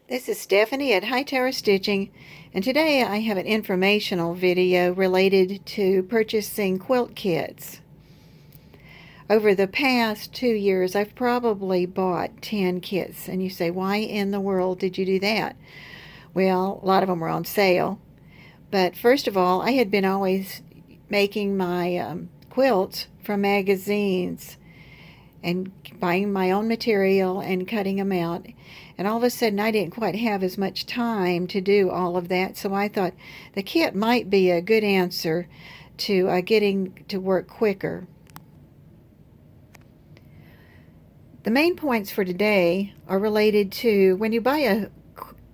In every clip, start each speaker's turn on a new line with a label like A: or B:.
A: This is Stephanie at Hightower Stitching, and today I have an informational video related to purchasing quilt kits. Over the past 2 years, I've probably bought 10 kits, and you say, why in the world did you do that? Well, a lot of them were on sale, but first of all, I had been always making my quilts from magazines and buying my own material and cutting them out. And all of a sudden, I didn't quite have as much time to do all of that, so I thought the kit might be a good answer to getting to work quicker. The main points for today are related to when you buy a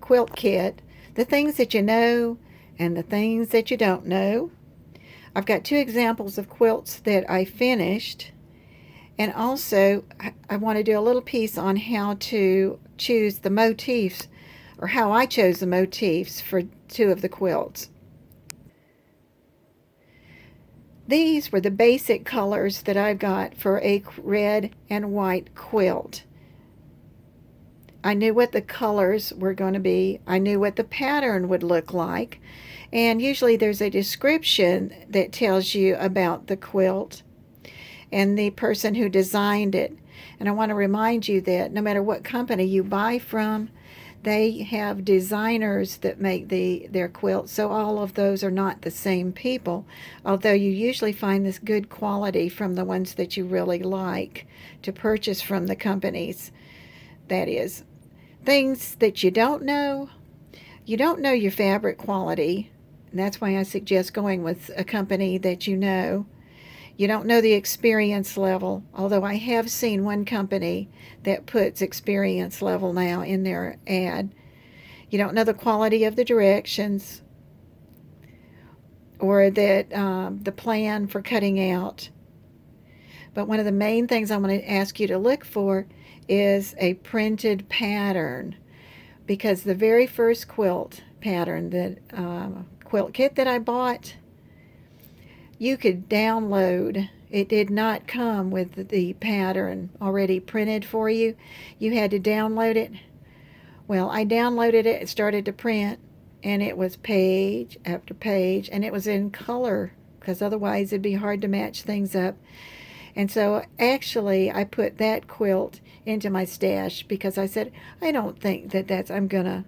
A: quilt kit, the things that you know and the things that you don't know. I've got 2 examples of quilts that I finished. And also, I want to do a little piece on how to choose the motifs, or how I chose the motifs for 2 of the quilts. These were the basic colors that I got for a red and white quilt. I knew what the colors were going to be. I knew what the pattern would look like. And usually there's a description that tells you about the quilt and the person who designed it. And I want to remind you that no matter what company you buy from, they have designers that make their quilts, so all of those are not the same people, although you usually find this good quality from the ones that you really like to purchase from the companies. That is, things that you don't know your fabric quality, and that's why I suggest going with a company that you know. You don't know the experience level, although I have seen one company that puts experience level now in their ad. You don't know the quality of the directions or that the plan for cutting out. But one of the main things I'm going to ask you to look for is a printed pattern, because the very first quilt pattern, that quilt kit that I bought, you could download. It did not come with the pattern already printed for you. You had to download it. Well, I downloaded it, it started to print, and it was page after page, and it was in color, because otherwise it'd be hard to match things up. And so actually I put that quilt into my stash because I said, I don't think I'm gonna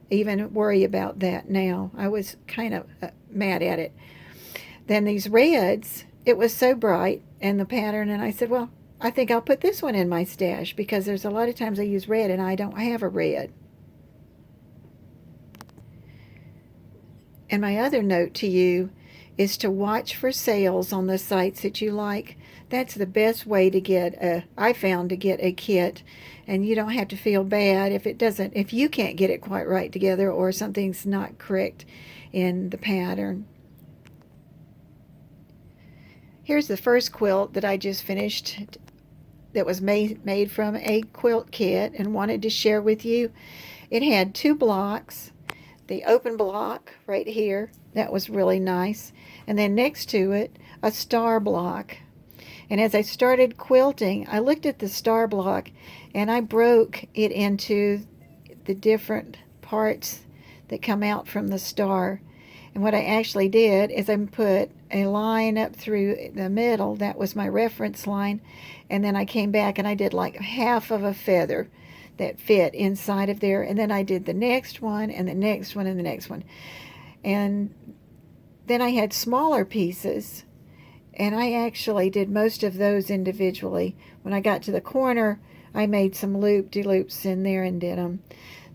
A: even worry about that now. I was kind of mad at it. Then these reds, it was so bright, and the pattern, and I said, well, I think I'll put this one in my stash, because there's a lot of times I use red and I don't have a red. And my other note to you is to watch for sales on the sites that you like. That's the best way to I found to get a kit, and you don't have to feel bad if you can't get it quite right together or something's not correct in the pattern. Here's the first quilt that I just finished that was made from a quilt kit and wanted to share with you. It had 2 blocks. The open block right here, that was really nice. And then next to it, a star block. And as I started quilting, I looked at the star block and I broke it into the different parts that come out from the star. And what I actually did is I put a line up through the middle. That was my reference line. And then I came back and I did like half of a feather that fit inside of there. And then I did the next one and the next one and the next one. And then I had smaller pieces. And I actually did most of those individually. When I got to the corner, I made some loop-de-loops in there and did them.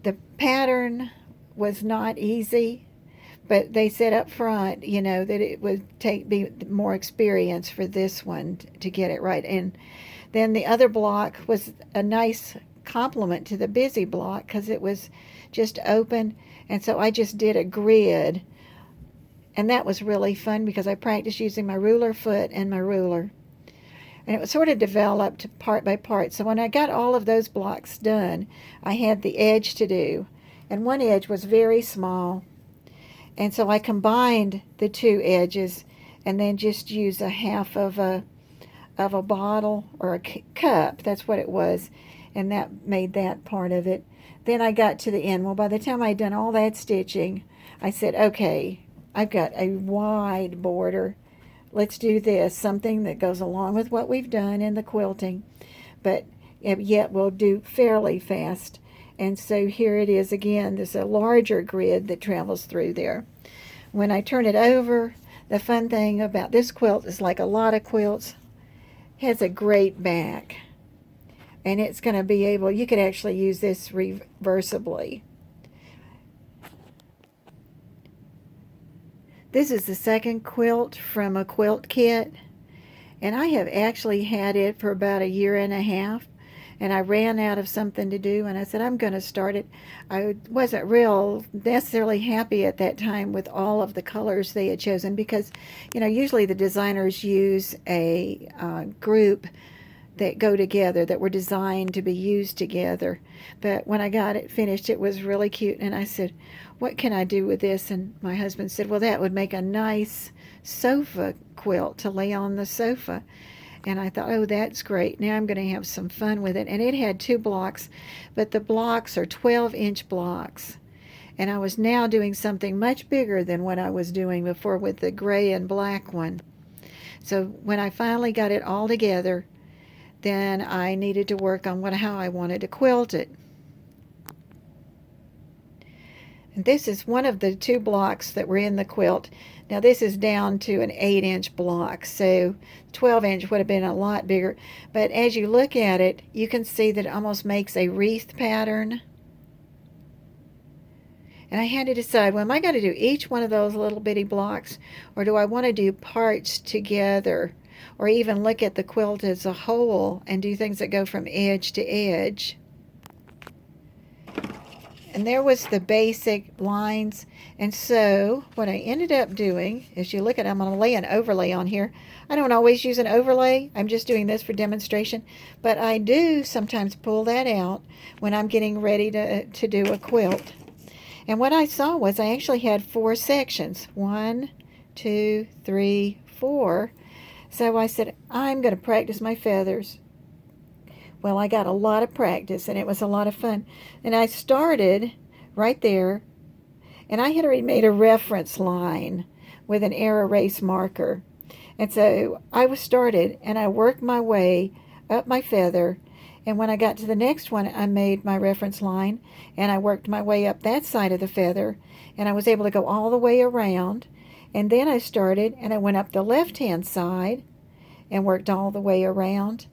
A: The pattern was not easy, but they said up front, that it would be more experience for this one to get it right. And then the other block was a nice complement to the busy block because it was just open. And so I just did a grid. And that was really fun because I practiced using my ruler foot and my ruler. And it was sort of developed part by part. So when I got all of those blocks done, I had the edge to do. And one edge was very small. And so I combined the 2 edges and then just used a half of a bottle or a cup, that's what it was, and that made that part of it. Then I got to the end. Well, by the time I'd done all that stitching, I said, okay, I've got a wide border. Let's do this, something that goes along with what we've done in the quilting, but yet we'll do fairly fast. And so here it is again. There's a larger grid that travels through there. When I turn it over, the fun thing about this quilt is, like a lot of quilts, it has a great back. And it's going to be able, you could actually use this reversibly. This is the second quilt from a quilt kit, and I have actually had it for about a year and a half, and I ran out of something to do, and I said, I'm going to start it. I wasn't real necessarily happy at that time with all of the colors they had chosen, because, you know, usually the designers use a group that go together, that were designed to be used together. But when I got it finished, it was really cute, and I said, what can I do with this? And my husband said, well, that would make a nice sofa quilt to lay on the sofa. And I thought, oh, that's great. Now I'm going to have some fun with it. And it had 2 blocks, but the blocks are 12-inch blocks. And I was now doing something much bigger than what I was doing before with the gray and black one. So when I finally got it all together, then I needed to work on how I wanted to quilt it. And this is one of the 2 blocks that were in the quilt. Now this is down to an 8-inch block, so 12-inch would have been a lot bigger. But as you look at it, you can see that it almost makes a wreath pattern. And I had to decide, well, am I going to do each one of those little bitty blocks, or do I want to do parts together, or even look at the quilt as a whole and do things that go from edge to edge? And there was the basic lines. And so what I ended up doing is, you look at, I'm going to lay an overlay on here. I don't always use an overlay. I'm just doing this for demonstration. But I do sometimes pull that out when I'm getting ready to do a quilt. And what I saw was I actually had 4 sections. 1, 2, 3, 4. So I said, I'm going to practice my feathers. Well, I got a lot of practice, and it was a lot of fun. And I started right there, and I had already made a reference line with an air erase marker. And so I was started, and I worked my way up my feather. And when I got to the next one, I made my reference line, and I worked my way up that side of the feather, and I was able to go all the way around. And then I started, and I went up the left-hand side and worked all the way around.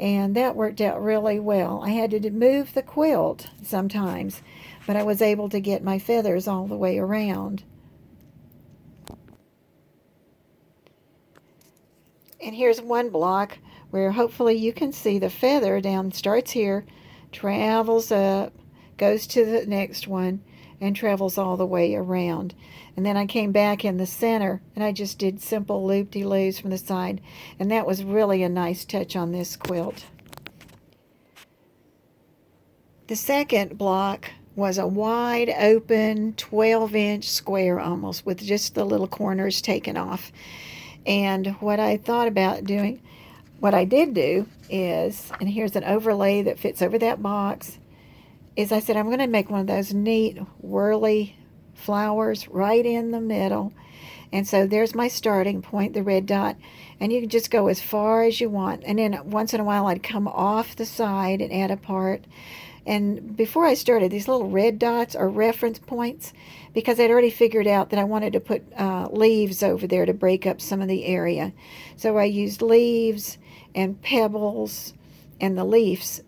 A: And that worked out really well. I had to move the quilt sometimes, but I was able to get my feathers all the way around. And here's one block where hopefully you can see the feather down, starts here, travels up, goes to the next one, and travels all the way around. And then I came back in the center, and I just did simple loop-de-loos from the side, and that was really a nice touch on this quilt. The second block was a wide open 12-inch square almost, with just the little corners taken off. And what I thought about doing, what I did do is, and here's an overlay that fits over that box, is I said I'm going to make one of those neat whirly flowers right in the middle. And so there's my starting point, the red dot, and you can just go as far as you want. And then once in a while I'd come off the side and add a part. And before I started, these little red dots are reference points, because I'd already figured out that I wanted to put leaves over there to break up some of the area. So I used leaves and pebbles and the leaves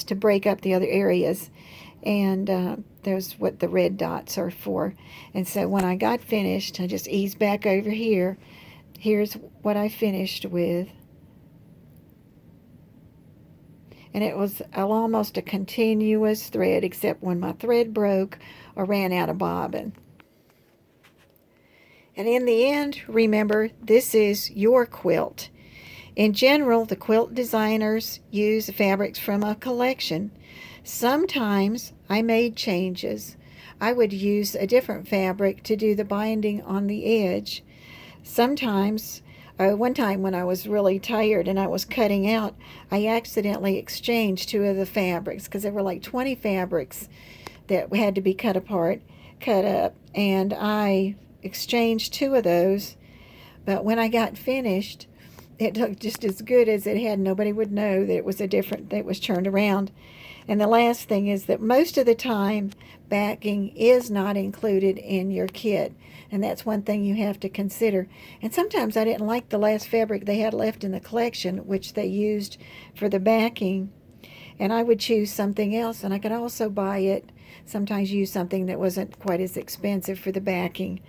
A: to break up the other areas. And there's what the red dots are for. And so when I got finished, I just eased back over here. Here's what I finished with. And it was almost a continuous thread, except when my thread broke or ran out of bobbin. And in the end, remember, this is your quilt. In general, the quilt designers use fabrics from a collection. Sometimes I made changes. I would use a different fabric to do the binding on the edge. Sometimes One time when I was really tired and I was cutting out, I accidentally exchanged two of the fabrics because there were like 20 fabrics that had to be cut apart, cut up, and I exchanged two of those. But when I got finished, it looked just as good as it had. Nobody would know that it was that it was turned around. And the last thing is that most of the time, backing is not included in your kit. And that's one thing you have to consider. And sometimes I didn't like the last fabric they had left in the collection, which they used for the backing. And I would choose something else, and I could also buy it, sometimes use something that wasn't quite as expensive for the backing.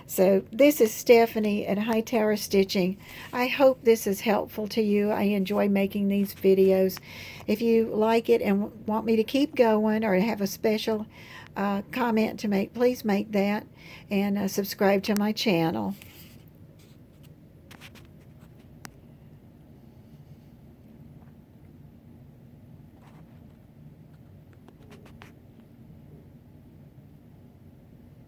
A: So this is Stephanie at Hightower Stitching. I hope this is helpful to you. I enjoy making these videos. If you like it and want me to keep going or have a special comment to make, please make that and subscribe to my channel.